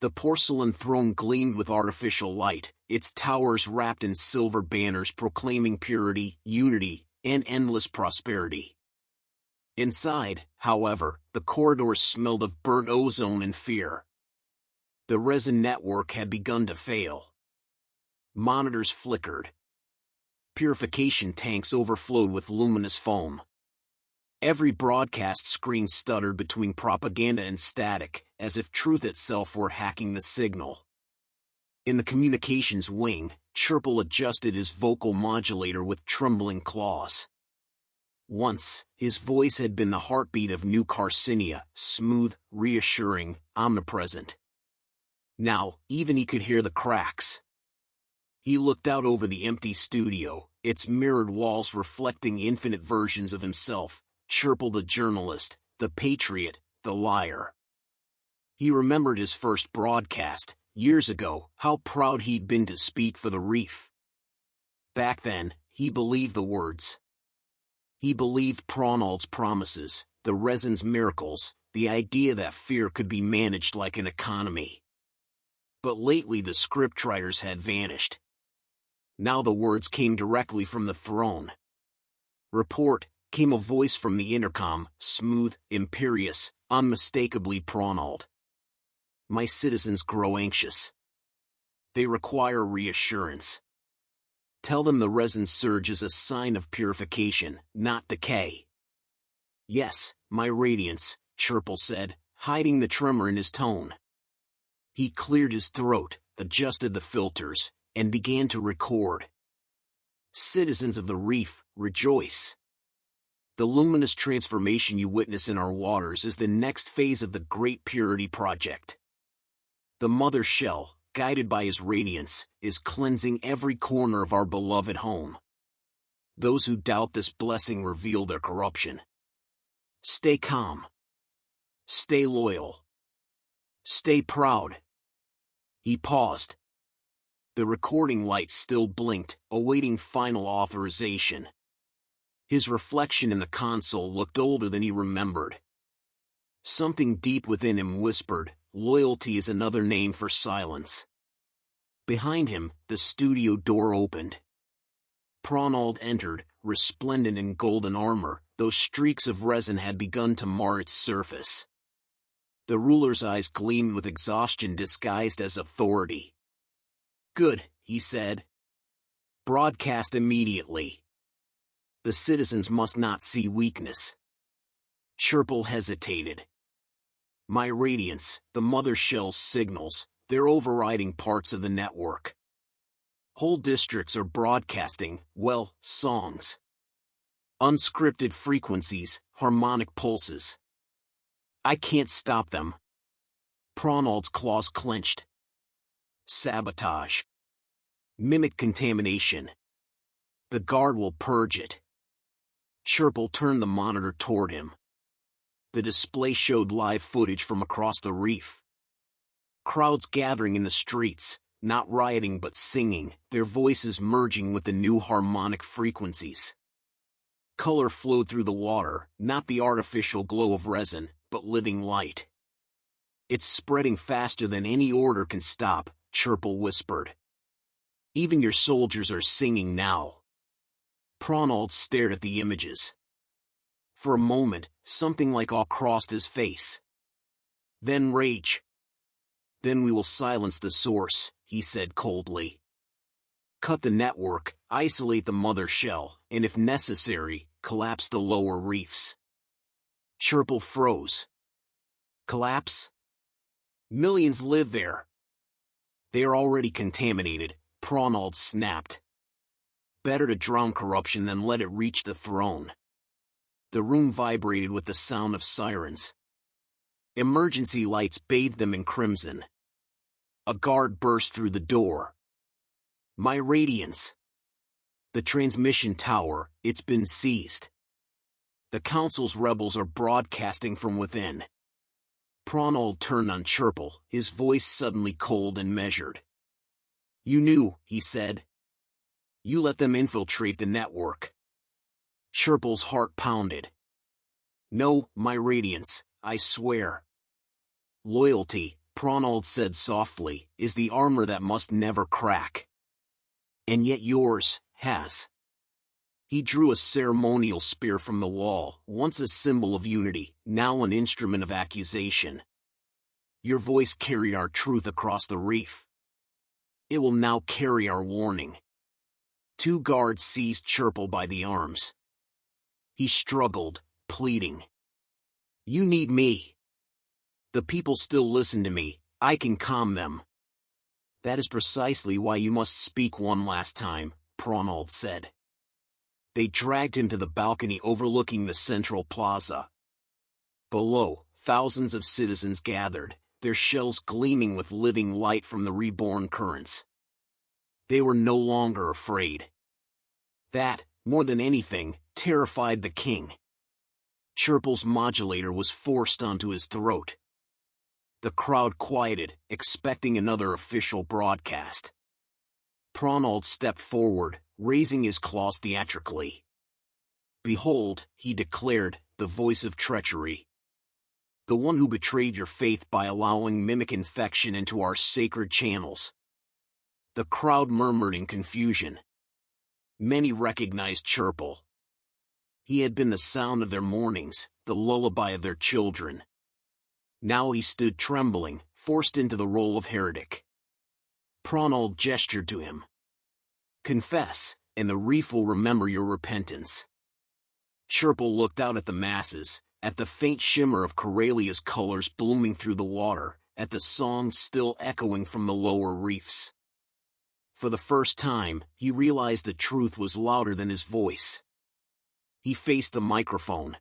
The porcelain throne gleamed with artificial light, its towers wrapped in silver banners proclaiming purity, unity, and endless prosperity. Inside, however, the corridors smelled of burnt ozone and fear. The resin network had begun to fail. Monitors flickered. Purification tanks overflowed with luminous foam. Every broadcast screen stuttered between propaganda and static, as if truth itself were hacking the signal. In the communications wing, Chirple adjusted his vocal modulator with trembling claws. Once, his voice had been the heartbeat of New Carcinia, smooth, reassuring, omnipresent. Now, even he could hear the cracks. He looked out over the empty studio, its mirrored walls reflecting infinite versions of himself, Chirple the journalist, the patriot, the liar. He remembered his first broadcast, years ago, how proud he'd been to speak for the reef. Back then, he believed the words. He believed Prawnald's promises, the resin's miracles, the idea that fear could be managed like an economy. But lately the scriptwriters had vanished. Now the words came directly from the throne. Report, came a voice from the intercom, smooth, imperious, unmistakably Prawnald. My citizens grow anxious. They require reassurance. Tell them the resin surge is a sign of purification, not decay. Yes, my radiance, Chirple said, hiding the tremor in his tone. He cleared his throat, adjusted the filters, and began to record. Citizens of the reef, rejoice. The luminous transformation you witness in our waters is the next phase of the Great Purity Project. The mother shell, guided by his radiance, is cleansing every corner of our beloved home. Those who doubt this blessing reveal their corruption. Stay calm. Stay loyal. Stay proud. He paused. The recording light still blinked, awaiting final authorization. His reflection in the console looked older than he remembered. Something deep within him whispered, loyalty is another name for silence. Behind him, the studio door opened. Prawnald entered, resplendent in golden armor, though streaks of resin had begun to mar its surface. The ruler's eyes gleamed with exhaustion disguised as authority. Good, he said. Broadcast immediately. The citizens must not see weakness. Chirple hesitated. My radiance, the mother shell's signals, they're overriding parts of the network. Whole districts are broadcasting, well, songs. Unscripted frequencies, harmonic pulses. I can't stop them. Prawnald's claws clenched. Sabotage. Mimic contamination. The guard will purge it. Chirple turned the monitor toward him. The display showed live footage from across the reef. Crowds gathering in the streets, not rioting but singing, their voices merging with the new harmonic frequencies. Color flowed through the water, not the artificial glow of resin, but living light. It's spreading faster than any order can stop, Chirple whispered. Even your soldiers are singing now. Prawnald stared at the images. For a moment, something like awe crossed his face. Then rage. Then we will silence the source, he said coldly. Cut the network, isolate the mother shell, and if necessary, collapse the lower reefs. Chirple froze. Collapse? Millions live there. They are already contaminated, Prawnald snapped. Better to drown corruption than let it reach the throne. The room vibrated with the sound of sirens. Emergency lights bathed them in crimson. A guard burst through the door. My radiance. The transmission tower, it's been seized. The council's rebels are broadcasting from within. Prawnald turned on Chirple, his voice suddenly cold and measured. You knew, he said. You let them infiltrate the network. Chirple's heart pounded. No, my radiance, I swear. Loyalty, Prawnald said softly, is the armor that must never crack. And yet yours has. He drew a ceremonial spear from the wall, once a symbol of unity, now an instrument of accusation. Your voice carried our truth across the reef. It will now carry our warning. 2 guards seized Churple by the arms. He struggled, pleading. You need me. The people still listen to me, I can calm them. That is precisely why you must speak one last time, Prawnald said. They dragged him to the balcony overlooking the central plaza. Below, thousands of citizens gathered, their shells gleaming with living light from the reborn currents. They were no longer afraid. That, more than anything, terrified the king. Churple's modulator was forced onto his throat. The crowd quieted, expecting another official broadcast. Prawnald stepped forward, raising his claws theatrically. Behold, he declared, the voice of treachery. The one who betrayed your faith by allowing mimic infection into our sacred channels. The crowd murmured in confusion. Many recognized Churple. He had been the sound of their mornings, the lullaby of their children. Now he stood trembling, forced into the role of heretic. Prawnald gestured to him. Confess, and the reef will remember your repentance. Churple looked out at the masses, at the faint shimmer of Corellia's colors blooming through the water, at the songs still echoing from the lower reefs. For the first time, he realized the truth was louder than his voice. He faced the microphone.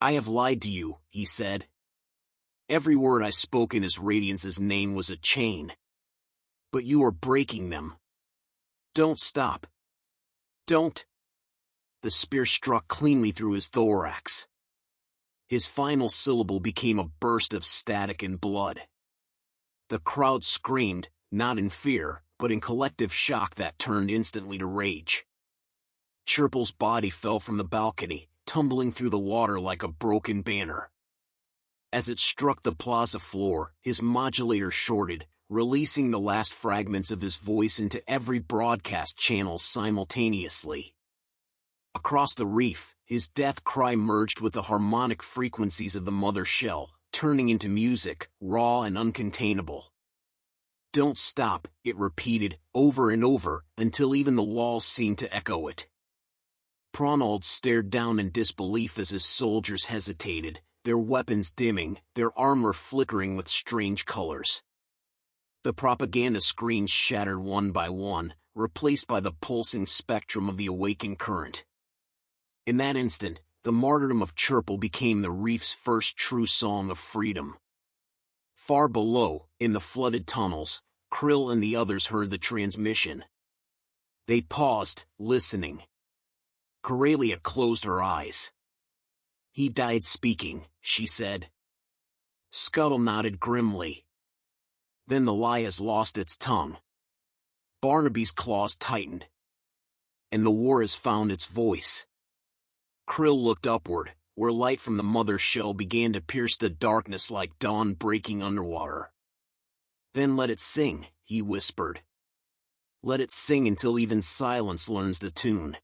I have lied to you, he said. Every word I spoke in his radiance's name was a chain. But you are breaking them. Don't stop. Don't. The spear struck cleanly through his thorax. His final syllable became a burst of static and blood. The crowd screamed, not in fear, but in collective shock that turned instantly to rage. Churple's body fell from the balcony, tumbling through the water like a broken banner. As it struck the plaza floor, his modulator shorted, releasing the last fragments of his voice into every broadcast channel simultaneously. Across the reef, his death cry merged with the harmonic frequencies of the mother shell, turning into music, raw and uncontainable. Don't stop, it repeated, over and over, until even the walls seemed to echo it. Prawnald stared down in disbelief as his soldiers hesitated, their weapons dimming, their armor flickering with strange colors. The propaganda screens shattered one by one, replaced by the pulsing spectrum of the awakened current. In that instant, the martyrdom of Churple became the reef's first true song of freedom. Far below, in the flooded tunnels, Krill and the others heard the transmission. They paused, listening. Corellia closed her eyes. He died speaking, she said. Scuttle nodded grimly. Then the lie has lost its tongue. Barnaby's claws tightened. And the war has found its voice. Krill looked upward, where light from the mother shell began to pierce the darkness like dawn breaking underwater. Then let it sing, he whispered. Let it sing until even silence learns the tune.